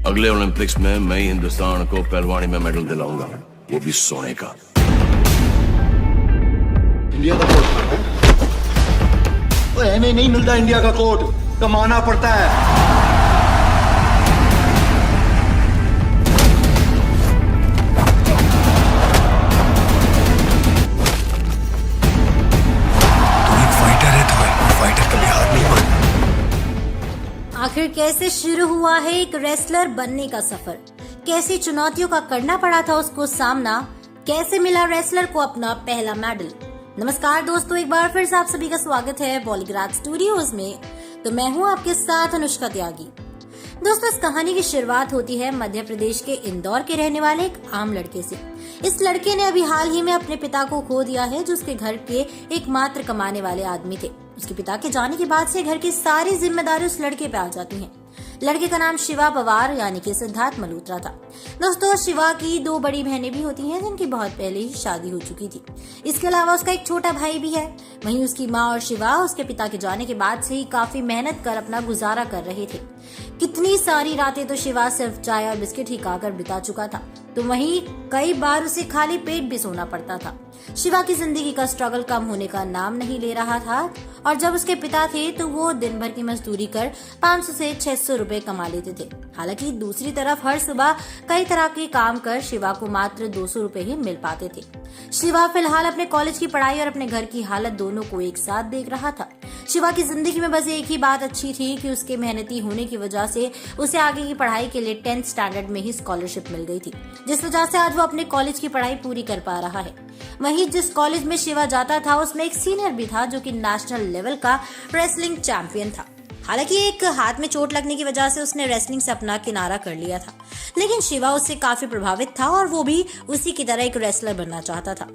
अगले ओलंपिक्स में मैं ही हिंदुस्तान को पहलवानी में मेडल दिलाऊंगा, वो भी सोने का। इंडिया का कोट तो ऐसे नहीं मिलता। इंडिया का कोट कमाना पड़ता है। आखिर कैसे शुरू हुआ है एक रेसलर बनने का सफर, कैसी चुनौतियों का करना पड़ा था उसको सामना, कैसे मिला रेसलर को अपना पहला मेडल। नमस्कार दोस्तों, एक बार फिर से आप सभी का स्वागत है बॉलीग्राज स्टूडियोज में। तो मैं हूं आपके साथ अनुष्का त्यागी। दोस्तों, इस कहानी की शुरुआत होती है मध्य प्रदेश के इंदौर के रहने वाले एक आम लड़के से। इस लड़के ने अभी हाल ही में अपने पिता को खो दिया है, जो उसके घर के एकमात्र कमाने वाले आदमी थे। उसके पिता के जाने के बाद से घर की सारी जिम्मेदारी उस लड़के पे आ जाती हैं। लड़के का नाम शिवा पवार यानी कि सिद्धार्थ मल्होत्रा था। दोस्तों, शिवा की 2 बड़ी बहनें भी होती हैं, जिनकी बहुत पहले ही शादी हो चुकी थी। इसके अलावा उसका एक छोटा भाई भी है। वहीं उसकी माँ और शिवा उसके पिता के जाने के बाद से ही काफी मेहनत कर अपना गुजारा कर रहे थे। कितनी सारी रातें तो शिवा सिर्फ चाय और बिस्किट ही खाकर बिता चुका था, तो वहीं कई बार उसे खाली पेट भी सोना पड़ता था। शिवा की जिंदगी का स्ट्रगल कम होने का नाम नहीं ले रहा था, और जब उसके पिता थे तो वो दिन भर की मजदूरी कर 500 से 600 रुपए कमा लेते थे। हालांकि दूसरी तरफ हर सुबह कई तरह के काम कर शिवा को मात्र 200 रुपए ही मिल पाते थे। शिवा फिलहाल अपने कॉलेज की पढ़ाई और अपने घर की हालत दोनों को एक साथ देख रहा था। शिवा की जिंदगी में बस एक ही बात अच्छी थी कि उसके मेहनती होने की वजह से उसे आगे की पढ़ाई के लिए 10th स्टैंडर्ड में ही स्कॉलरशिप मिल गई थी, जिस वजह से आज वो अपने कॉलेज की पढ़ाई पूरी कर पा रहा है। वहीं जिस कॉलेज में शिवा जाता था उसमें एक सीनियर भी था, जो कि नेशनल लेवल का रेसलिंग चैंपियन था। हालांकि एक हाथ में चोट लगने की वजह से उसने रेसलिंग से अपना किनारा कर लिया था, लेकिन शिवा उससे काफी प्रभावित था और वो भी उसी की तरह एक रेसलर बनना चाहता था।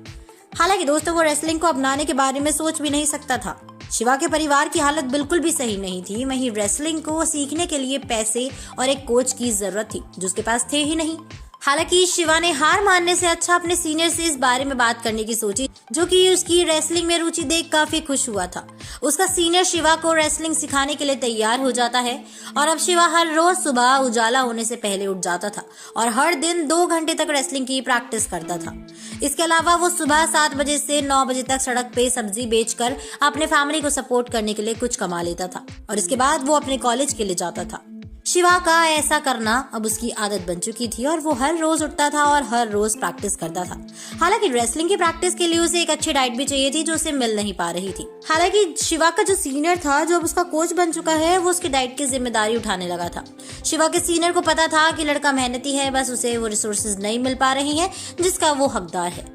हालांकि दोस्तों, वो रेसलिंग को अपनाने के बारे में सोच भी नहीं सकता था। शिवा के परिवार की हालत बिल्कुल भी सही नहीं थी। वहीं रेसलिंग को सीखने के लिए पैसे और एक कोच की जरूरत थी, जो उसके पास थे ही नहीं। हालांकि शिवा ने हार मानने से अच्छा अपने सीनियर से इस बारे में बात करने की सोची, जो कि उसकी रेसलिंग में रुचि देख काफी खुश हुआ था। उसका सीनियर शिवा को रेसलिंग सिखाने के लिए तैयार हो जाता है, और अब शिवा हर रोज सुबह उजाला होने से पहले उठ जाता था और हर दिन 2 घंटे तक रेसलिंग की प्रैक्टिस करता था। इसके अलावा वो सुबह 7 बजे से 9 बजे तक सड़क पे सब्जी बेचकर अपने फैमिली को सपोर्ट करने के लिए कुछ कमा लेता था, और इसके बाद वो अपने कॉलेज के लिए जाता था। शिवा का ऐसा करना अब उसकी आदत बन चुकी थी, और वो हर रोज उठता था और हर रोज प्रैक्टिस करता था। हालांकि रेसलिंग की प्रैक्टिस के लिए उसे एक अच्छी डाइट भी चाहिए थी, जो उसे मिल नहीं पा रही थी। हालांकि शिवा का जो सीनियर था, जो अब उसका कोच बन चुका है, वो उसकी डाइट की जिम्मेदारी उठाने लगा था। शिवा के सीनियर को पता था कि लड़का मेहनती है, बस उसे वो रिसोर्सेज नहीं मिल पा रही है जिसका वो हकदार है।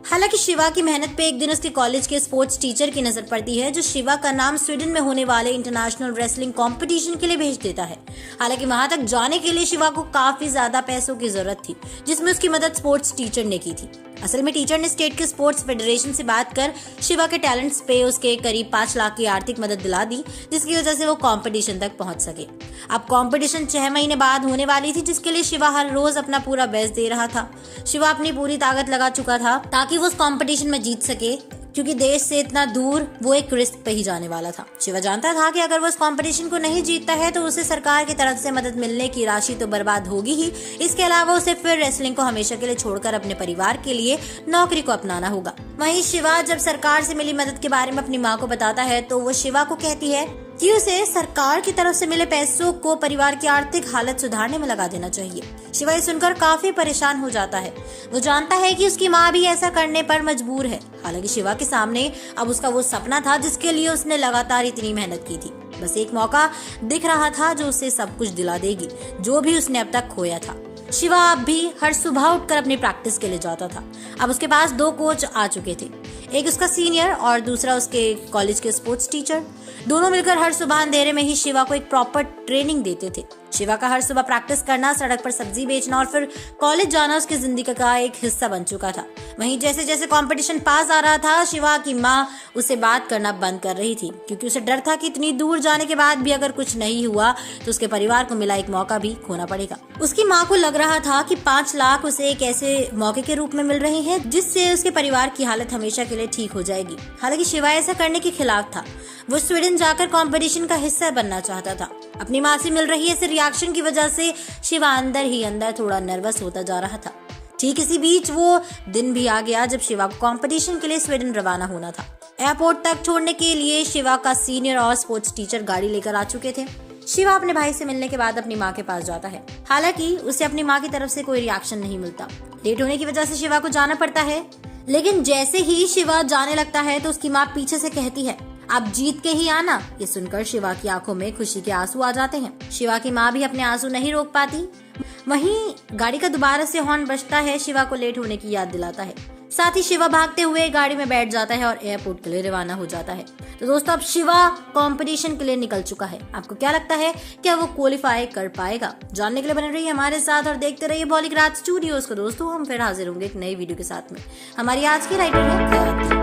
हालांकि शिवा की मेहनत पे एक दिन उसके कॉलेज के स्पोर्ट्स टीचर की नजर पड़ती है, जो शिवा का नाम स्वीडन में होने वाले इंटरनेशनल रेसलिंग कंपटीशन के लिए भेज देता है। हालांकि वहां तक जाने के लिए शिवा को काफी ज्यादा पैसों की जरूरत थी, जिसमें उसकी मदद स्पोर्ट्स टीचर ने की थी। असल में टीचर ने स्टेट के स्पोर्ट्स फेडरेशन से बात कर शिवा के टैलेंट्स पे उसके करीब 5 लाख की आर्थिक मदद दिला दी, जिसकी वजह से वो कंपटीशन तक पहुंच सके। अब कंपटीशन 6 महीने बाद होने वाली थी, जिसके लिए शिवा हर रोज अपना पूरा बेस्ट दे रहा था। शिवा अपनी पूरी ताकत लगा चुका था ताकि वो उस कंपटीशन में जीत सके, क्योंकि देश से इतना दूर वो एक रिस्क पे ही जाने वाला था। शिवा जानता था कि अगर वो इस कंपटीशन को नहीं जीतता है तो उसे सरकार की तरफ से मदद मिलने की राशि तो बर्बाद होगी ही। इसके अलावा उसे फिर रेसलिंग को हमेशा के लिए छोड़कर अपने परिवार के लिए नौकरी को अपनाना होगा। वहीं शिवा जब सरकार से मिली मदद के बारे में अपनी माँ को बताता है, तो वो शिवा को कहती है कि उसे सरकार की तरफ से मिले पैसों को परिवार की आर्थिक हालत सुधारने में लगा देना चाहिए। शिवा ये सुनकर काफी परेशान हो जाता है। वो जानता है कि उसकी माँ भी ऐसा करने पर मजबूर है। हालांकि शिवा के सामने अब उसका वो सपना था जिसके लिए उसने लगातार इतनी मेहनत की थी। बस एक मौका दिख रहा था जो उसे सब कुछ दिला देगी, जो भी उसने अब तक खोया था। शिवा अब भी हर सुबह उठकर अपनी प्रैक्टिस के लिए जाता था। अब उसके पास 2 कोच आ चुके थे, एक उसका सीनियर और दूसरा उसके कॉलेज के स्पोर्ट्स टीचर। दोनों मिलकर हर सुबह अंधेरे में ही शिवा को एक प्रॉपर ट्रेनिंग देते थे। शिवा का हर सुबह प्रैक्टिस करना, सड़क पर सब्जी बेचना और फिर कॉलेज जाना उसकी जिंदगी का एक हिस्सा बन चुका था। वहीं जैसे जैसे कंपटीशन पास आ रहा था, शिवा की माँ उसे बात करना बंद कर रही थी, क्योंकि उसे डर था कि इतनी दूर जाने के बाद भी अगर कुछ नहीं हुआ तो उसके परिवार को मिला एक मौका भी खोना पड़ेगा। उसकी माँ को लग रहा था कि 5 लाख उसे एक ऐसे मौके के रूप में मिल रहे हैं जिससे उसके परिवार की हालत हमेशा के लिए ठीक हो जाएगी। हालांकि शिवा ऐसा करने के खिलाफ था। वो स्वीडन जाकर कंपटीशन का हिस्सा बनना चाहता था। अपनी माँ से मिल रही ऐसे रिएक्शन की वजह से शिवा अंदर ही अंदर थोड़ा नर्वस होता जा रहा था। ठीक इसी बीच वो दिन भी आ गया जब शिवा को कंपटीशन के लिए स्वीडन रवाना होना था। एयरपोर्ट तक छोड़ने के लिए शिवा का सीनियर और स्पोर्ट्स टीचर गाड़ी लेकर आ चुके थे। शिवा अपने भाई से मिलने के बाद अपनी माँ के पास जाता है। हालांकि उसे अपनी माँ की तरफ से कोई रिएक्शन नहीं मिलता। लेट होने की वजह से शिवा को जाना पड़ता है, लेकिन जैसे ही शिवा जाने लगता है तो उसकी माँ पीछे से कहती है, आप जीत के ही आना। ये सुनकर शिवा की आंखों में खुशी के आंसू आ जाते हैं। शिवा की माँ भी अपने आंसू नहीं रोक पाती। वहीं गाड़ी का दोबारा से हॉर्न बजता है, शिवा को लेट होने की याद दिलाता है। साथ ही शिवा भागते हुए गाड़ी में बैठ जाता है और एयरपोर्ट के लिए रवाना हो जाता है। तो दोस्तों, अब शिवा कंपटीशन के लिए निकल चुका है। आपको क्या लगता है, क्या वो क्वालिफाई कर पाएगा? जानने के लिए बने रहिए हमारे साथ और देखते रहिए बॉलीग्राज स्टूडियोज को। दोस्तों, हम फिर हाजिर होंगे एक नई वीडियो के साथ में। हमारी आज की राइटर है खयाती।